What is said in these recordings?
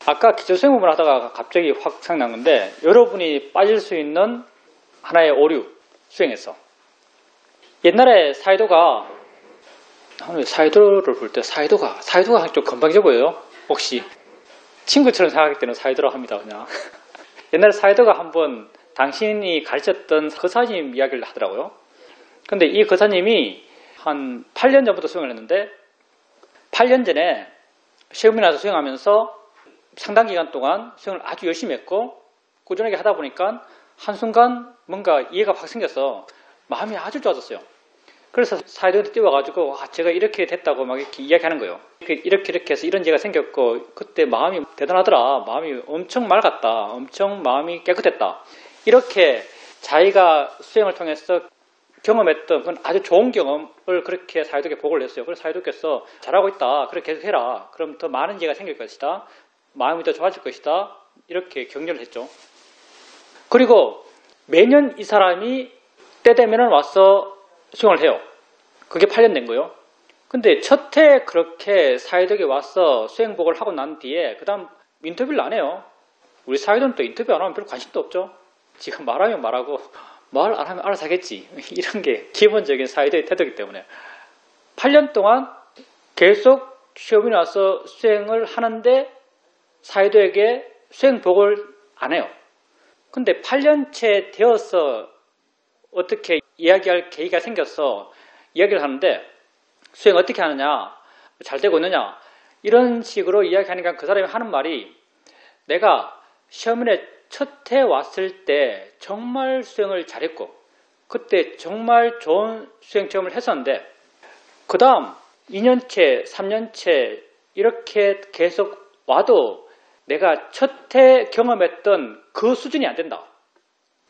아까 기초 수행법을 하다가 갑자기 확 생각난 건데, 여러분이 빠질 수 있는 하나의 오류, 수행에서. 옛날에 사이도가, 사이도를 볼 때 사이도가 좀 건방져 보여요? 혹시? 친구처럼 생각할 때는 사이도라고 합니다, 그냥. 옛날에 사이도가 한번 당신이 가르쳤던 거사님 이야기를 하더라고요. 근데 이 거사님이 한 8년 전부터 수행을 했는데, 8년 전에 시험이 나서 수행하면서 상당 기간 동안 수행을 아주 열심히 했고, 꾸준하게 하다 보니까 한순간 뭔가 이해가 확 생겨서 마음이 아주 좋아졌어요. 그래서 사이도한테 띄워가지고 제가 이렇게 됐다고 막 이렇게 이야기하는 거예요. 이렇게 해서 이런 죄가 생겼고 그때 마음이 대단하더라. 마음이 엄청 맑았다. 엄청 마음이 깨끗했다. 이렇게 자기가 수행을 통해서 경험했던 그건 아주 좋은 경험을 그렇게 사이도에게 보고를 했어요. 그래서 사이도께서 잘하고 있다. 그렇게 계속 해라. 그럼 더 많은 죄가 생길 것이다. 마음이 더 좋아질 것이다. 이렇게 격려를 했죠. 그리고 매년 이 사람이 때 되면 와서 수행을 해요. 그게 8년 된 거예요. 근데 첫 해 그렇게 사이덕에 와서 수행복을 하고 난 뒤에 그 다음 인터뷰를 안 해요. 우리 사이덕은 또 인터뷰 안 하면 별로 관심도 없죠. 지금 말하면 말하고 말 안 하면 알아서 하겠지. 이런 게 기본적인 사이덕의 태도이기 때문에 8년 동안 계속 시험이 나서 수행을 하는데 사이덕에게 수행복을 안 해요. 근데 8년째 되어서 어떻게 이야기할 계기가 생겨서 이야기를 하는데 수행 어떻게 하느냐, 잘 되고 있느냐 이런 식으로 이야기하니까 그 사람이 하는 말이 내가 시험에 첫 해 왔을 때 정말 수행을 잘했고 그때 정말 좋은 수행 체험을 했었는데 그 다음 2년째, 3년째 이렇게 계속 와도 내가 첫 해 경험했던 그 수준이 안 된다.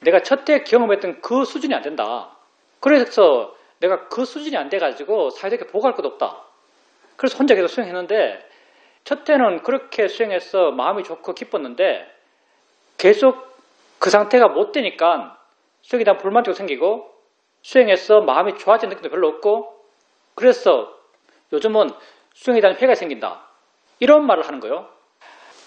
내가 첫 해 경험했던 그 수준이 안 된다. 그래서 내가 그 수준이 안 돼가지고 사이덕에 보고할 것도 없다. 그래서 혼자 계속 수행했는데 첫 해는 그렇게 수행해서 마음이 좋고 기뻤는데 계속 그 상태가 못 되니까 수행에 대한 불만도 생기고 수행해서 마음이 좋아지는 느낌도 별로 없고 그래서 요즘은 수행에 대한 회의가 생긴다. 이런 말을 하는 거예요.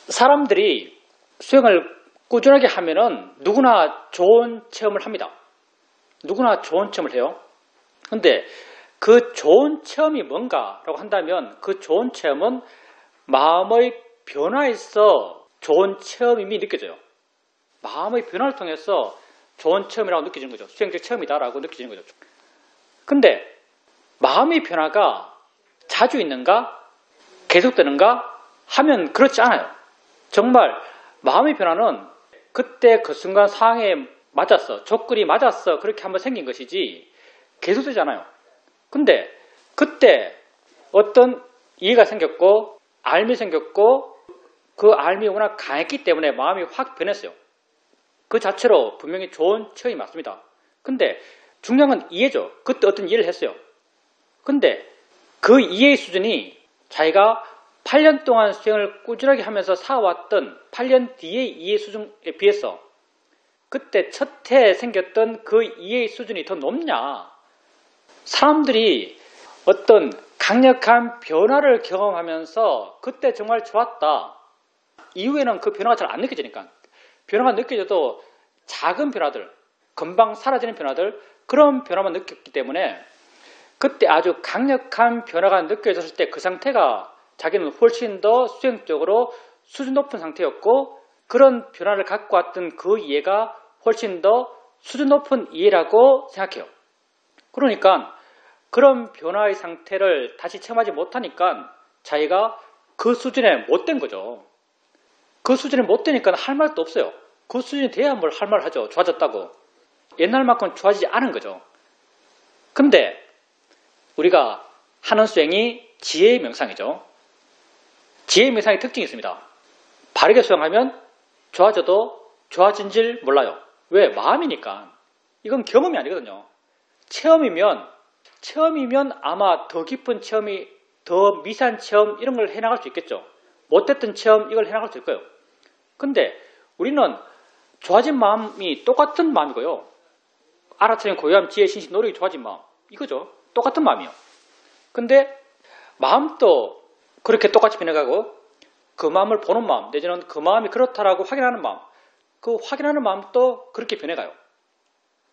사람들이 수행을 꾸준하게 하면은 누구나 좋은 체험을 합니다. 누구나 좋은 체험을 해요. 근데 그 좋은 체험이 뭔가라고 한다면 그 좋은 체험은 마음의 변화에서 좋은 체험임이 느껴져요. 마음의 변화를 통해서 좋은 체험이라고 느껴지는 거죠. 수행적 체험이다라고 느껴지는 거죠. 근데 마음의 변화가 자주 있는가? 계속되는가? 하면 그렇지 않아요. 정말 마음의 변화는 그때 그 순간 상황에 맞았어. 조건이 맞았어. 그렇게 한번 생긴 것이지 계속되지 않아요. 근데 그때 어떤 이해가 생겼고 알미 생겼고 그 알미 워낙 강했기 때문에 마음이 확 변했어요. 그 자체로 분명히 좋은 체험이 맞습니다. 근데 중요한 건 이해죠. 그때 어떤 이해를 했어요. 근데 그 이해의 수준이 자기가 8년 동안 수행을 꾸준하게 하면서 쌓아왔던 8년 뒤의 이해 수준에 비해서 그때 첫 해 생겼던 그 이해의 수준이 더 높냐? 사람들이 어떤 강력한 변화를 경험하면서 그때 정말 좋았다. 이후에는 그 변화가 잘 안 느껴지니까. 변화가 느껴져도 작은 변화들, 금방 사라지는 변화들, 그런 변화만 느꼈기 때문에 그때 아주 강력한 변화가 느껴졌을 때 그 상태가 자기는 훨씬 더 수행적으로 수준 높은 상태였고 그런 변화를 갖고 왔던 그 이해가 훨씬 더 수준 높은 이해라고 생각해요. 그러니까 그런 변화의 상태를 다시 체험하지 못하니까 자기가 그 수준에 못 된 거죠. 그 수준에 못 되니까 할 말도 없어요. 그 수준이 돼야 뭘 할 말 하죠. 좋아졌다고. 옛날만큼 좋아지지 않은 거죠. 근데 우리가 하는 수행이 지혜의 명상이죠. 지혜의 명상의 특징이 있습니다. 바르게 수행하면 좋아져도 좋아진 줄 몰라요. 왜? 마음이니까. 이건 경험이 아니거든요. 체험이면 아마 더 깊은 체험이, 더 미세한 체험 이런 걸 해나갈 수 있겠죠. 못했던 체험 이걸 해나갈 수 있을 거예요. 근데 우리는 좋아진 마음이 똑같은 마음이고요. 알아차림, 고요함, 지혜, 신심, 노력이 좋아진 마음. 이거죠. 똑같은 마음이요. 근데 마음도 그렇게 똑같이 변해가고 그 마음을 보는 마음, 내지는 그 마음이 그렇다라고 확인하는 마음, 그 확인하는 마음도 그렇게 변해가요.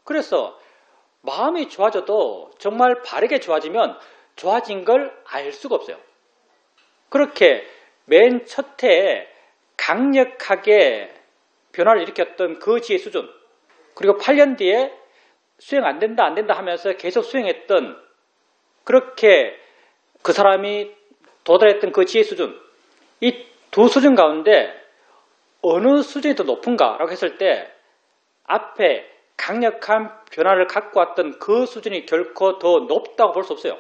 그래서 마음이 좋아져도 정말 바르게 좋아지면 좋아진 걸 알 수가 없어요. 그렇게 맨 첫 해에 강력하게 변화를 일으켰던 그 지혜 수준, 그리고 8년 뒤에 수행 안 된다 하면서 계속 수행했던, 그렇게 그 사람이 도달했던 그 지혜 수준, 이 두 수준 가운데 어느 수준이 더 높은가라고 했을 때 앞에 강력한 변화를 갖고 왔던 그 수준이 결코 더 높다고 볼 수 없어요.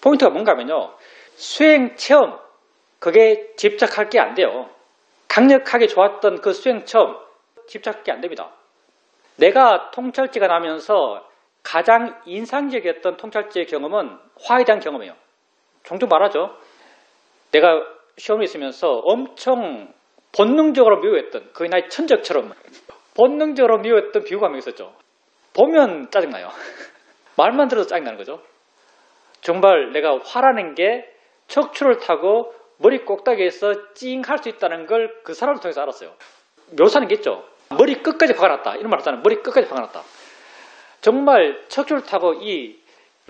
포인트가 뭔가 하면요, 수행 체험, 그게 집착할 게 안 돼요. 강력하게 좋았던 그 수행 체험 집착할 게 안 됩니다. 내가 통찰지가 나면서 가장 인상적이었던 통찰지의 경험은 화에 대한 경험이에요. 종종 말하죠. 내가 시험을 있으면서 엄청 본능적으로 미워했던, 거의 나의 천적처럼 본능적으로 미워했던 비유가 한 명 있었죠. 보면 짜증나요. 말만 들어도 짜증나는 거죠. 정말 내가 화라는 게 척추를 타고 머리 꼭다기에서 찡 할 수 있다는 걸 그 사람을 통해서 알았어요. 묘사는 게 있죠. 머리 끝까지 화가 났다, 이런 말 하잖아요. 머리 끝까지 화가 났다. 정말 척추를 타고 이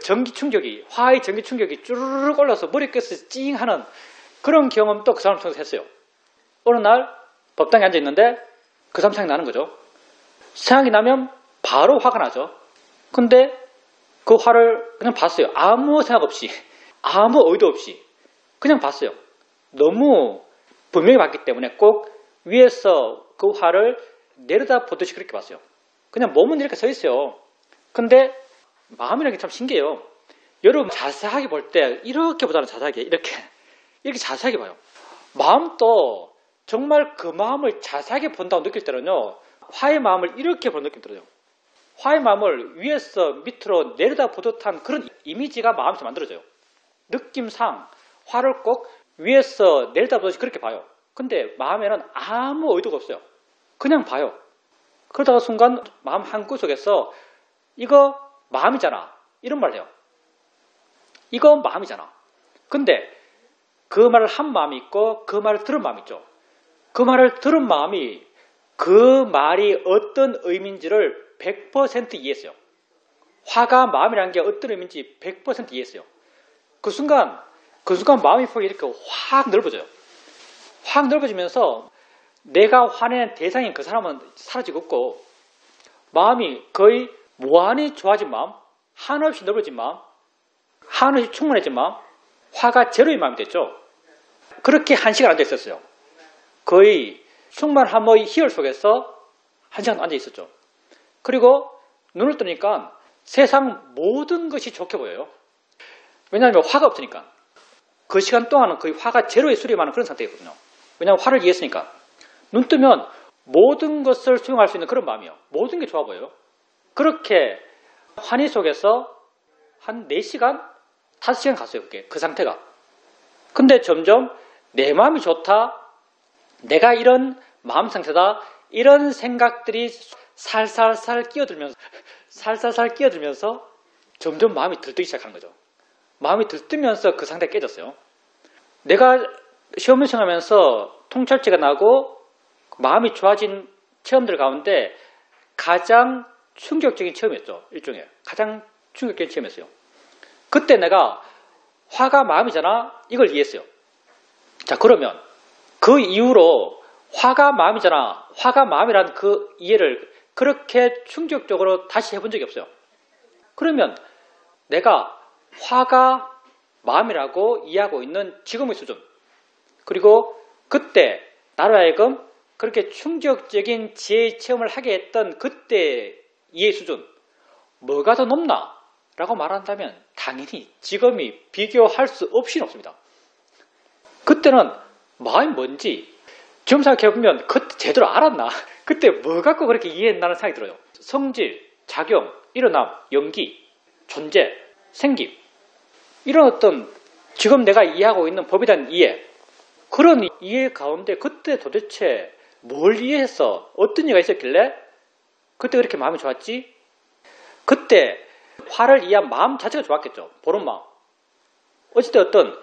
전기 충격이, 화의 전기 충격이 쭈르륵 올라서 머리 끝에서 찡 하는 그런 경험도 그 사람을 통해서 했어요. 어느 날 법당에 앉아 있는데 그 사람 생각이 나는 거죠. 생각이 나면 바로 화가 나죠. 근데 그 화를 그냥 봤어요. 아무 생각 없이, 아무 의도 없이 그냥 봤어요. 너무 분명히 봤기 때문에 꼭 위에서 그 화를 내려다 보듯이 그렇게 봤어요. 그냥 몸은 이렇게 서 있어요. 근데 마음이라는 게 참 신기해요. 여러분 자세하게 볼 때 이렇게 보다는 자세하게 이렇게 자세하게 봐요. 마음도 정말 그 마음을 자세하게 본다고 느낄 때는요, 화의 마음을 이렇게 보는 느낌 들어요. 화의 마음을 위에서 밑으로 내려다 보듯한 그런 이미지가 마음에서 만들어져요. 느낌상 화를 꼭 위에서 내려다 보듯이 그렇게 봐요. 근데 마음에는 아무 의도가 없어요. 그냥 봐요. 그러다가 순간 마음 한구석에서 이거 마음이잖아, 이런 말을 해요. 이거 마음이잖아. 근데 그 말을 한 마음이 있고 그 말을 들은 마음이 있죠. 그 말을 들은 마음이 그 말이 어떤 의미인지를 100% 이해했어요. 화가 마음이라는 게 어떤 의미인지 100% 이해했어요. 그 순간 마음의 폭이 이렇게 확 넓어져요. 확 넓어지면서 내가 화내는 대상인 그 사람은 사라지고 없고, 마음이 거의 무한히 좋아진 마음, 한없이 넓어진 마음, 한없이 충만해진 마음, 화가 제로의 마음이 됐죠. 그렇게 1시간 앉아 있었어요. 거의 충만함의 희열 속에서 1시간 앉아 있었죠. 그리고 눈을 뜨니까 세상 모든 것이 좋게 보여요. 왜냐하면 화가 없으니까. 그 시간 동안은 거의 화가 제로에 수렴하는 그런 상태였거든요. 왜냐하면 화를 이해했으니까. 눈 뜨면 모든 것을 수용할 수 있는 그런 마음이에요. 모든 게 좋아 보여요. 그렇게 환희 속에서 한 4시간, 5시간 갔어요. 그게 그 상태가. 근데 점점 내 마음이 좋다, 내가 이런 마음 상태다, 이런 생각들이 살살살 끼어들면서 점점 마음이 들뜨기 시작하는 거죠. 마음이 들뜨면서 그 상태가 깨졌어요. 내가 시험을 청하면서 통찰지가 나고 마음이 좋아진 체험들 가운데 가장 충격적인 체험이었죠. 일종의 가장 충격적인 체험이었어요. 그때 내가 화가 마음이잖아, 이걸 이해했어요. 자, 그러면 그 이후로 화가 마음이잖아, 화가 마음이라는 그 이해를 그렇게 충격적으로 다시 해본 적이 없어요. 그러면 내가 화가 마음이라고 이해하고 있는 지금의 수준, 그리고 그때 나로 하여금 그렇게 충격적인 지혜의 체험을 하게 했던 그때 이해 수준, 뭐가 더 높나? 라고 말한다면 당연히 지금이 비교할 수 없이 높습니다. 그때는 마음이 뭔지 지금 생각해보면 그때 제대로 알았나? 그때 뭐 갖고 그렇게 이해했나는 생각이 들어요. 성질, 작용, 일어남, 연기, 존재, 생김, 이런 어떤 지금 내가 이해하고 있는 법에 대한 이해, 그런 이해 가운데 그때 도대체 뭘 이해해서 어떤 이유가 있었길래 그때 그렇게 마음이 좋았지? 그때 화를 이해한 마음 자체가 좋았겠죠. 보는 마음. 어쨌든 어떤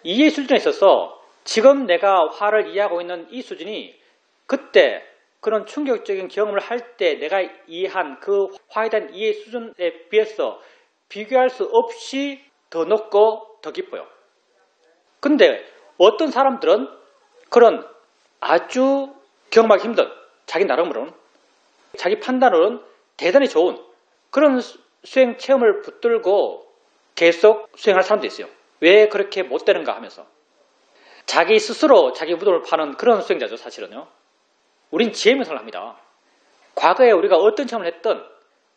이해 수준에 있어서 지금 내가 화를 이해하고 있는 이 수준이 그때 그런 충격적인 경험을 할 때 내가 이해한 그 화에 대한 이해 수준에 비해서 비교할 수 없이 더 높고 더 깊어요. 근데 어떤 사람들은 그런 아주 경험하기 힘든 자기 나름으로는 자기 판단으로는 대단히 좋은 그런 수행 체험을 붙들고 계속 수행할 사람도 있어요. 왜 그렇게 못 되는가 하면서 자기 스스로 자기 무덤을 파는 그런 수행자죠. 사실은요. 우린 지혜 명상을 합니다. 과거에 우리가 어떤 체험을 했던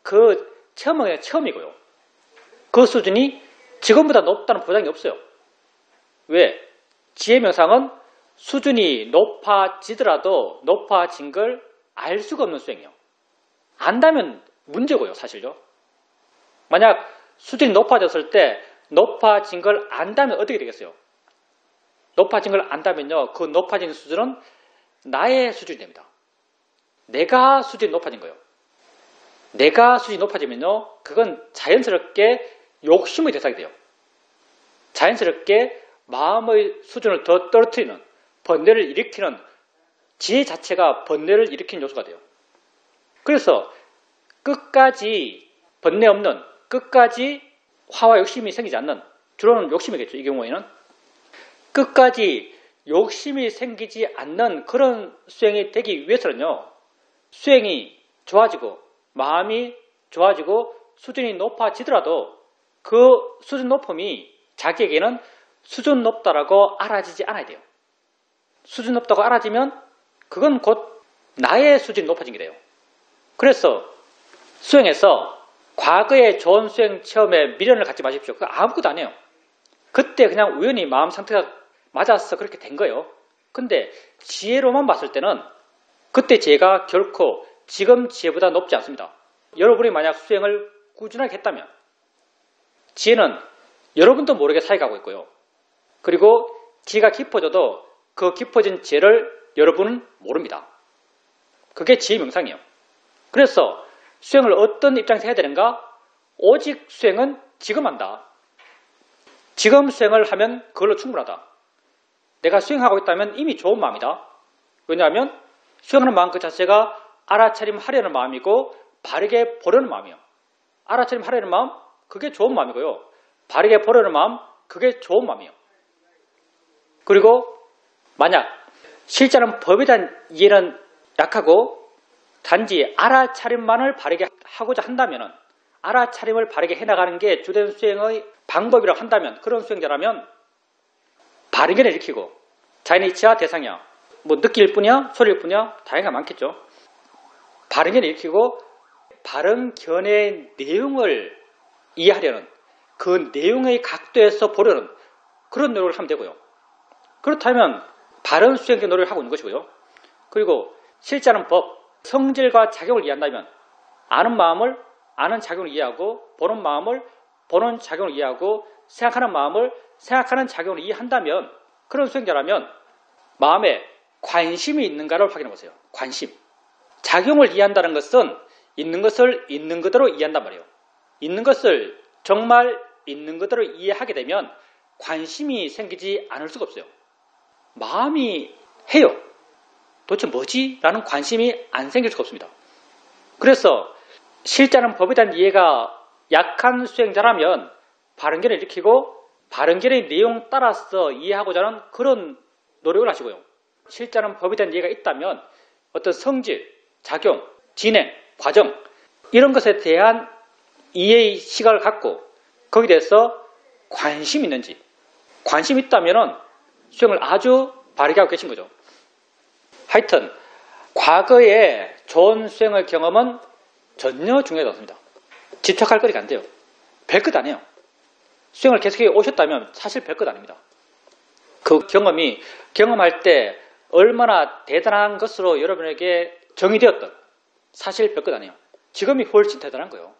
그 체험은 그냥 체험이고요. 그 수준이 지금보다 높다는 보장이 없어요. 왜? 지혜 명상은 수준이 높아지더라도 높아진 걸 알 수가 없는 수행이에요. 안다면 문제고요. 사실요. 만약 수준이 높아졌을 때 높아진 걸 안다면 어떻게 되겠어요? 높아진 걸 안다면요. 그 높아진 수준은 나의 수준이 됩니다. 내가 수준이 높아진 거예요. 내가 수준이 높아지면요. 그건 자연스럽게 욕심의 대상이 돼요. 자연스럽게 마음의 수준을 더 떨어뜨리는, 번뇌를 일으키는 지혜 자체가 번뇌를 일으키는 요소가 돼요. 그래서 끝까지 번뇌 없는, 끝까지 화와 욕심이 생기지 않는, 주로는 욕심이겠죠. 이 경우에는. 끝까지 욕심이 생기지 않는 그런 수행이 되기 위해서는요. 수행이 좋아지고 마음이 좋아지고 수준이 높아지더라도 그 수준 높음이 자기에게는 수준 높다라고 알아지지 않아야 돼요. 수준 높다고 알아지면 그건 곧 나의 수준이 높아진 게 돼요. 그래서 수행에서 과거의 좋은 수행 체험에 미련을 갖지 마십시오. 그거 아무것도 안 해요. 그때 그냥 우연히 마음 상태가 맞아서 그렇게 된 거예요. 근데 지혜로만 봤을 때는 그때 지혜가 결코 지금 지혜보다 높지 않습니다. 여러분이 만약 수행을 꾸준하게 했다면 지혜는 여러분도 모르게 쌓여가고 있고요. 그리고 지혜가 깊어져도 그 깊어진 지혜를 여러분은 모릅니다. 그게 지혜 명상이에요. 그래서 수행을 어떤 입장에서 해야 되는가? 오직 수행은 지금 한다. 지금 수행을 하면 그걸로 충분하다. 내가 수행하고 있다면 이미 좋은 마음이다. 왜냐하면 수행하는 마음 그 자체가 알아차림하려는 마음이고 바르게 보려는 마음이에요. 알아차림하려는 마음, 그게 좋은 마음이고요. 바르게 보려는 마음, 그게 좋은 마음이에요. 그리고 만약 실제는 법에 대한 이해는 약하고 단지 알아차림만을 바르게 하고자 한다면 알아차림을 바르게 해나가는 게 주된 수행의 방법이라고 한다면 그런 수행자라면 바른견을 일으키고 자연의 이치와 대상이야 뭐 느낄 뿐이야 소리일 뿐이야 다양한 많겠죠. 바른견을 일으키고 바른견의 내용을 이해하려는 그 내용의 각도에서 보려는 그런 노력을 하면 되고요. 그렇다면 바른 수행의 노력을 하고 있는 것이고요. 그리고 실제하는 법, 성질과 작용을 이해한다면 아는 마음을 아는 작용을 이해하고 보는 마음을 보는 작용을 이해하고 생각하는 마음을 생각하는 작용을 이해한다면 그런 수행자라면 마음에 관심이 있는가를 확인해 보세요. 관심. 작용을 이해한다는 것은 있는 것을 있는 그대로 이해한단 말이에요. 있는 것을 정말 있는 그대로 이해하게 되면 관심이 생기지 않을 수가 없어요. 마음이 해요. 도대체 뭐지? 라는 관심이 안 생길 수가 없습니다. 그래서 실제하는 법에 대한 이해가 약한 수행자라면 바른견을 일으키고 바른견의 내용 따라서 이해하고자 하는 그런 노력을 하시고요. 실제하는 법에 대한 이해가 있다면 어떤 성질, 작용, 진행, 과정 이런 것에 대한 이해의 시각을 갖고 거기에 대해서 관심이 있는지 관심이 있다면 수행을 아주 바르게 하고 계신 거죠. 하여튼 과거의 좋은 수행의 경험은 전혀 중요하지 않습니다. 집착할 거리가 안 돼요. 별것 아니에요. 수행을 계속해 오셨다면 사실 별것 아닙니다. 그 경험이 경험할 때 얼마나 대단한 것으로 여러분에게 정의되었던 사실 별것 아니에요. 지금이 훨씬 대단한 거예요.